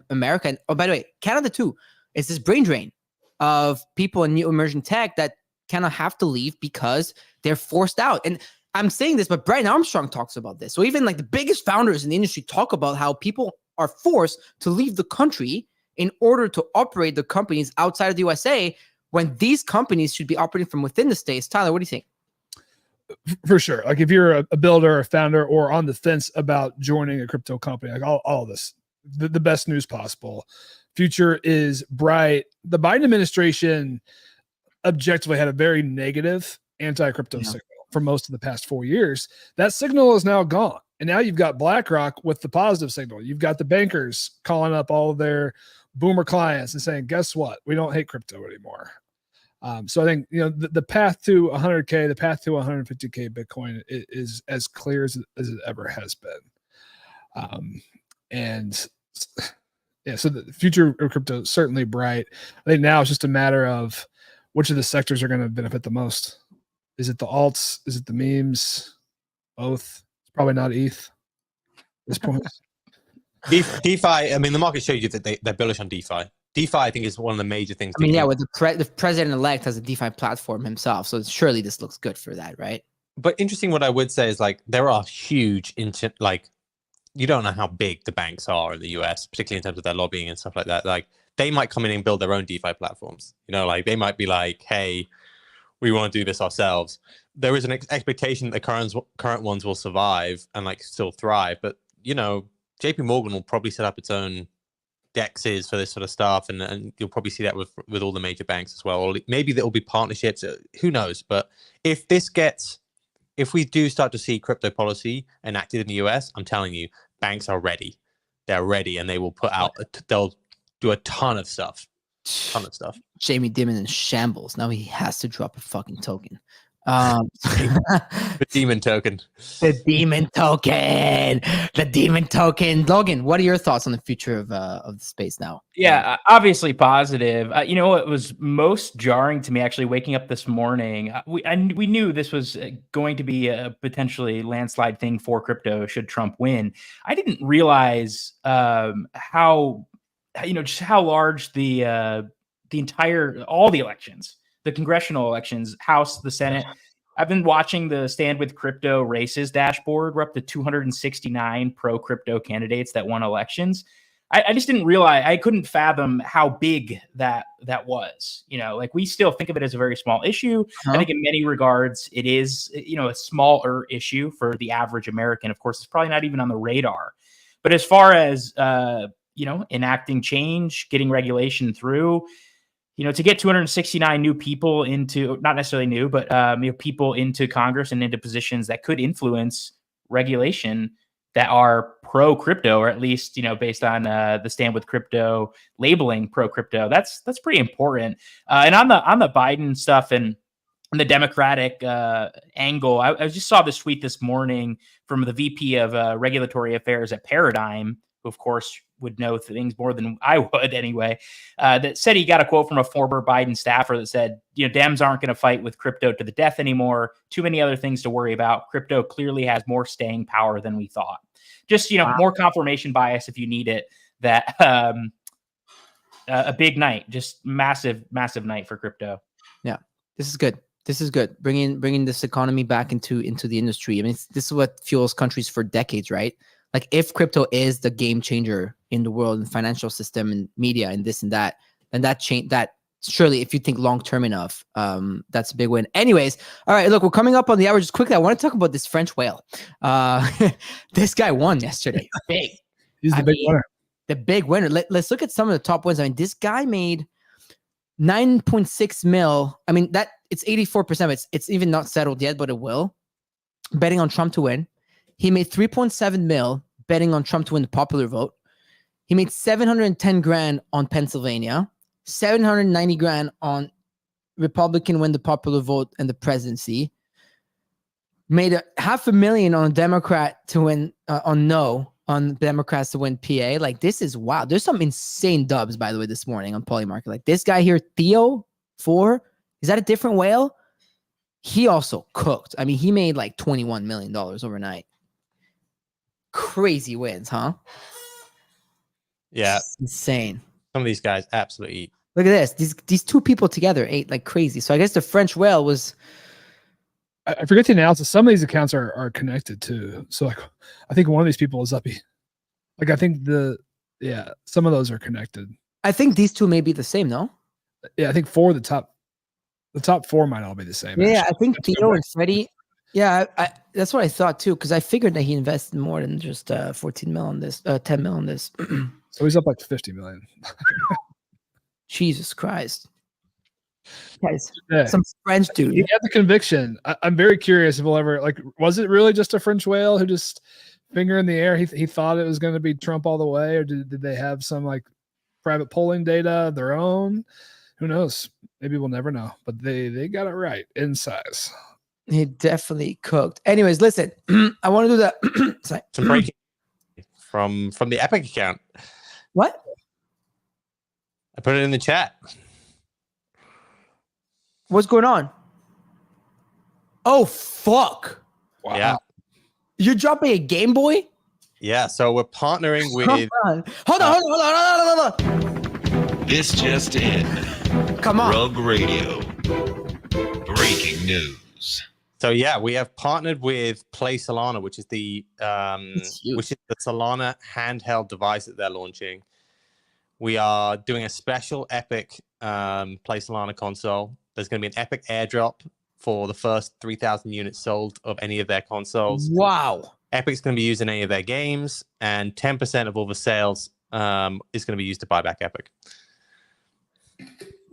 America, and oh, by the way, Canada too, is this brain drain of people in new emerging tech that kind of have to leave because they're forced out. And I'm saying this, but Brian Armstrong talks about this. So even like the biggest founders in the industry talk about how people are forced to leave the country in order to operate the companies outside of the USA, when these companies should be operating from within the states. Tyler, what do you think? For sure. Like if you're a builder, a founder, or on the fence about joining a crypto company, like all this, the best news possible. Future is bright. The Biden administration objectively had a very negative anti-crypto signal for most of the past 4 years. That signal is now gone. And now you've got BlackRock with the positive signal. You've got the bankers calling up all of their boomer clients and saying, guess what? We don't hate crypto anymore. So I think, the path to 100K, the path to 150K Bitcoin is as clear as it ever has been. So the future of crypto is certainly bright. I think now it's just a matter of which of the sectors are going to benefit the most. Is it the alts? Is it the memes? Both. It's probably not ETH at this point. DeFi, I mean, the market shows you that they're bullish on DeFi. DeFi, I think, is one of the major things. I mean, with the president-elect has a DeFi platform himself, so surely this looks good for that, right? But interesting, what I would say is like there are huge, like you don't know how big the banks are in the US, particularly in terms of their lobbying and stuff like that. Like they might come in and build their own DeFi platforms. Like they might be like, hey, we want to do this ourselves. There is an expectation that the current ones will survive and like still thrive. But JP Morgan will probably set up its own dexes for this sort of stuff, and you'll probably see that with all the major banks as well. Or maybe there will be partnerships. Who knows? But if we do start to see crypto policy enacted in the US, I'm telling you, banks are ready. They're ready, and they will they'll do a ton of stuff. Jamie Dimon in shambles. Now he has to drop a fucking token. The demon token. The demon token. Logan, what are your thoughts on the future of the space now? Yeah, obviously positive. What was most jarring to me actually waking up this morning, we knew this was going to be a potentially landslide thing for crypto should Trump win. I didn't realize how just how large all the elections, the congressional elections, House, the Senate. I've been watching the Stand with Crypto races dashboard. We're up to 269 pro crypto candidates that won elections. I just didn't realize, I couldn't fathom how big that was. Like, we still think of it as a very small issue. I think in many regards it is, a smaller issue for the average American. Of course, it's probably not even on the radar. But as far as, enacting change, getting regulation through, to get 269 new people into, not necessarily new, but people into Congress and into positions that could influence regulation that are pro crypto, or at least, based on the Stand with Crypto labeling pro crypto. That's pretty important. And on the Biden stuff and the Democratic angle, I just saw this tweet this morning from the VP of Regulatory Affairs at Paradigm, who of course would know things more than I would anyway, that said he got a quote from a former Biden staffer that said, Dems aren't going to fight with crypto to the death anymore. Too many other things to worry about. Crypto clearly has more staying power than we thought. Just, more confirmation bias if you need it, that a big night, just massive night for crypto. Yeah, this is good. This is good. Bringing this economy back into the industry. I mean, this is what fuels countries for decades, right? Like, if crypto is the game changer in the world and financial system and media and this and that, then that surely, if you think long term enough, that's a big win. Anyways, all right, look, we're coming up on the hour. Just quickly, I want to talk about this French whale. This guy won yesterday. Big. He's the big winner. The big winner. Let's look at some of the top wins. I mean, this guy made 9.6 mil. I mean, that it's 84%. It's even not settled yet, but it will. Betting on Trump to win. He made 3.7 mil betting on Trump to win the popular vote. He made 710 grand on Pennsylvania, 790 grand on Republican win the popular vote and the presidency. Made $500,000 on a Democrat to win on Democrats to win PA. Like, this is wild. There's some insane dubs, by the way, this morning on Polymarket. Like, this guy here, Theo 4, is that a different whale? He also cooked. I mean, he made like $21 million overnight. Crazy wins, huh? Yeah. It's insane. Some of these guys absolutely. Look at this. These two people together ate like crazy. So I guess the French whale was. I forget to announce that some of these accounts are connected too. So like, I think one of these people is Uppy. Like, I think some of those are connected. I think these two may be the same, no? Yeah, I think the top 4 might all be the same. Yeah, actually. I think Theo and Freddie. Yeah, that's what I thought too, because I figured that he invested more than just 14 mil on this, 10 mil on this. So he's up like 50 million. Jesus Christ. Guys, Yeah. some French dude. He had the conviction. I'm very curious if we'll ever, like, was it really just a French whale who just finger in the air? He thought it was going to be Trump all the way, or did they have some like private polling data of their own? Who knows? Maybe we'll never know, but they got it right in size. He definitely cooked. Anyways, listen, I want to do that. Some breaking from the Epic account. What? I put it in the chat. What's going on? Oh, fuck. Wow. Yeah. You're dropping a Game Boy? Yeah. So we're partnering with. Hold on. This just in. Come on. Rug Radio. Breaking news. So yeah, we have partnered with Play Solana, which is the Solana handheld device that they're launching. We are doing a special Epic Play Solana console. There's going to be an Epic airdrop for the first 3,000 units sold of any of their consoles. Wow. Epic's going to be using any of their games, and 10% of all the sales is going to be used to buy back Epic.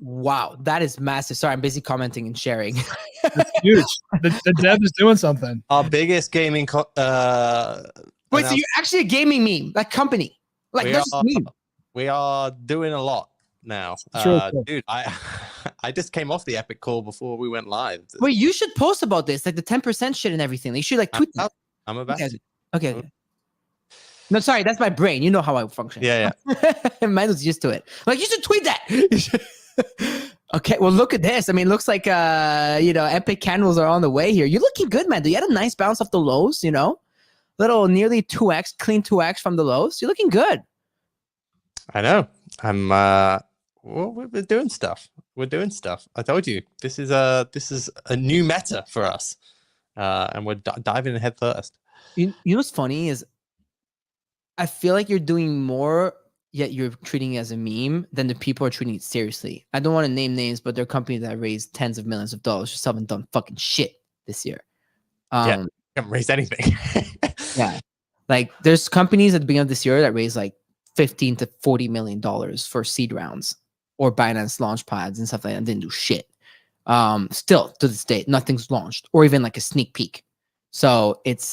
Wow, that is massive. Sorry, I'm busy commenting and sharing. That's huge. The dev is doing something. Our biggest gaming. Wait, so you're actually a gaming meme, like company, like that's just meme. We are doing a lot now, Cool. dude. I just came off the Epic call before we went live. Wait, you should post about this, like the 10% shit and everything. You should like tweet that. I'm about to. Okay. No, sorry, that's my brain. You know how I function. Yeah. Mine was used to it. Like, you should tweet that. Okay, well, look at this. I mean, it looks like Epic candles are on the way here. You're looking good, man. You had a nice bounce off the lows, little nearly 2x, clean 2x from the lows. You're looking good. I know. I'm. Well, we're doing stuff. We're doing stuff. I told you this is a new meta for us, and we're diving in head first. You know what's funny is, I feel like you're doing more, yet you're treating it as a meme than the people are treating it seriously. I don't want to name names, but there are companies that raised tens of millions of dollars just haven't done fucking shit this year. Yeah, haven't raised anything. Yeah, like there's companies at the beginning of this year that raised like $15 to $40 million for seed rounds or Binance launch pads and stuff like that, and didn't do shit. Still to this day, nothing's launched or even like a sneak peek. So it's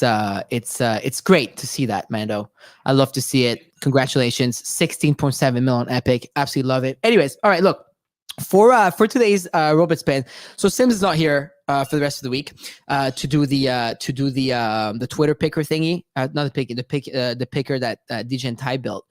great to see that, Mando. I love to see it. Congratulations, 16.7 million Epic. Absolutely love it. Anyways, all right, look. For today's robot spin, so Sims is not here for the rest of the week to do the Twitter picker thingy, not the picker that DJ and Ty built.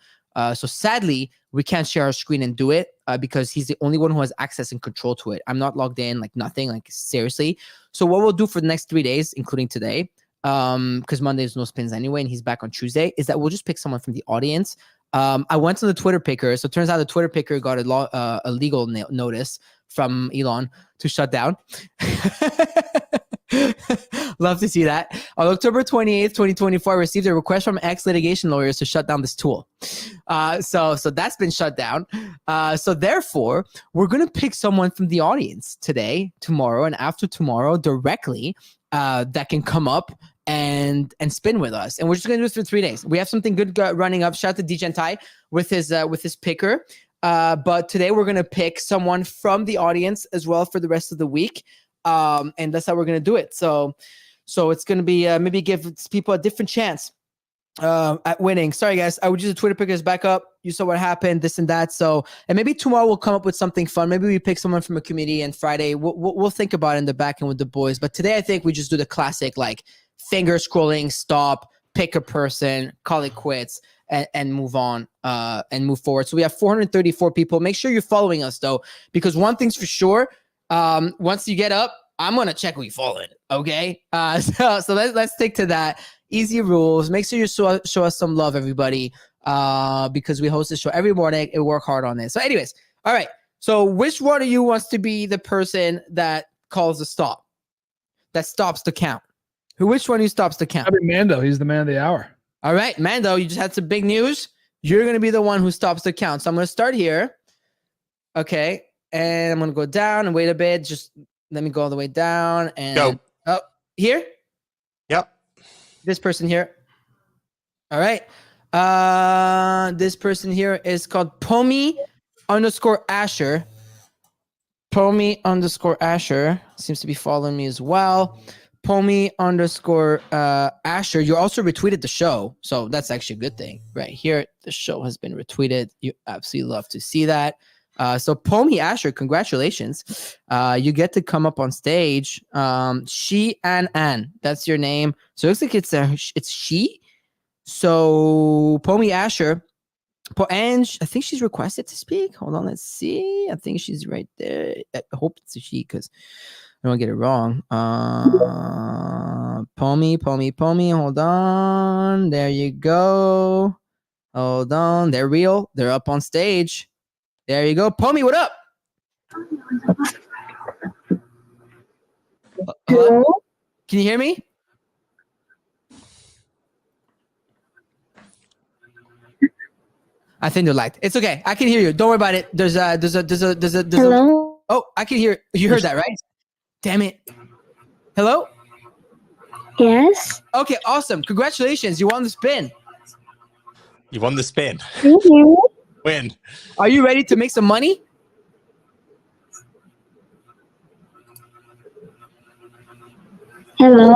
So sadly, we can't share our screen and do it because he's the only one who has access and control to it. I'm not logged in, like nothing, like seriously. So what we'll do for the next 3 days, including today, because Monday is no spins anyway, and he's back on Tuesday, is that we'll just pick someone from the audience. I went to the Twitter picker. So it turns out the Twitter picker got a legal notice from Elon to shut down. Love to see that. On October 28th, 2024, I received a request from ex-litigation lawyers to shut down this tool. So that's been shut down. So therefore, we're going to pick someone from the audience today, tomorrow, and after tomorrow directly that can come up and spin with us. And we're just going to do this for 3 days. We have something good running up. Shout out to DJ Tai with his picker. But today we're going to pick someone from the audience as well for the rest of the week. And that's how we're going to do it. So it's going to be maybe give people a different chance at winning. Sorry, guys. I would use the Twitter pickers back up. You saw what happened, this and that. So, and maybe tomorrow we'll come up with something fun. Maybe we pick someone from a community, and Friday we'll think about it in the back end with the boys. But today I think we just do the classic, like finger scrolling, stop, pick a person, call it quits, and move on and move forward. So we have 434 people. Make sure you're following us though, because one thing's for sure. Once you get up, I'm gonna check who you following. Okay. So let's stick to that. Easy rules. Make sure you show us some love, everybody. Because we host the show every morning and work hard on it. So, anyways, all right. So, which one of you wants to be the person that calls the stop, that stops the count? Which one of you stops the count? I mean, Mando. He's the man of the hour. All right, Mando. You just had some big news. You're gonna be the one who stops the count. So I'm gonna start here. Okay. And I'm going to go down and wait a bit. Just let me go all the way down and go. Oh, here? Yep. This person here. All right. This person here is called Pomi_Asher. Pomi_Asher seems to be following me as well. Pomi_Asher. You also retweeted the show. So that's actually a good thing right here. The show has been retweeted. You absolutely love to see that. So Pomi Asher, congratulations. You get to come up on stage. She Ann. That's your name. So it looks like it's she. So Pomi Asher. And I think she's requested to speak. Hold on, let's see. I think she's right there. I hope it's a she because I don't get it wrong. Pomi. Hold on. There you go. Hold on. They're real. They're up on stage. There you go. Pomi, what up? Hello? Can you hear me? I think they're lagged. It's okay. I can hear you. Don't worry about it. There's a Hello? Oh, I can hear. You heard that, right? Damn it. Hello? Yes. Okay, awesome. Congratulations. You won the spin. You won the spin. Thank you. Win. Are you ready to make some money? Hello?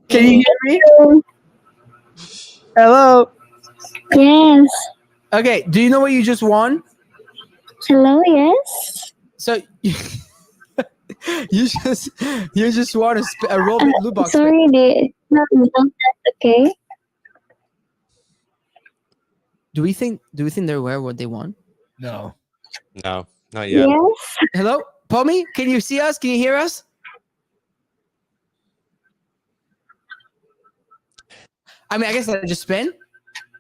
Can you hear me? Hello? Yes. Okay, do you know what you just won? Hello, yes. So you just won a Robin loot box. Sorry, okay. Do we think they're aware of what they won? No. No, not yet. Yes. Hello, Pomi, can you see us? Can you hear us? I mean, I guess I just spin.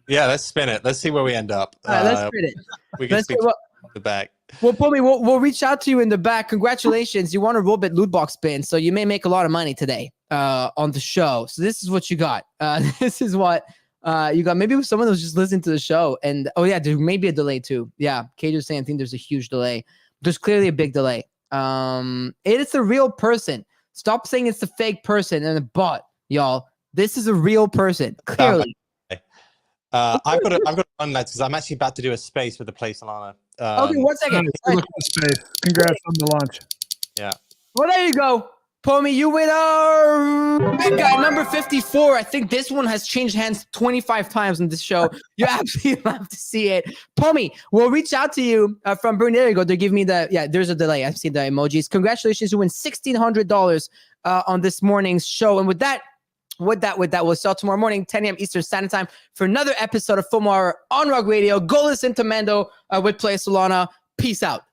Yeah, let's spin it. Let's see where we end up. All right, let's spin it. We can speak to the back. Well, Pumi, we'll reach out to you in the back. Congratulations. You won a Robit loot box spin, so you may make a lot of money today on the show. So this is what you got. This is what you got. Maybe someone was just listening to the show. And, oh, yeah, there may be a delay, too. Yeah, Cage was saying, I think there's a huge delay. There's clearly a big delay. It is a real person. Stop saying it's a fake person and a bot, y'all. This is a real person, clearly. I've got to run, lads, because I'm actually about to do a space with the play Solana. Okay, 1 second. Look at the space. Congrats on the launch. Yeah. Well, there you go. Pomi, you win our big guy number 54. I think this one has changed hands 25 times on this show. You absolutely love to see it. Pomi, we'll reach out to you from Brunei. There you go. They're giving me there's a delay. I've seen the emojis. Congratulations. You win $1,600 on this morning's show. And with that, we'll start tomorrow morning, 10 a.m. Eastern Standard Time for another episode of FOMO Hour on Rug Radio. Go listen to Mando with Play Solana. Peace out.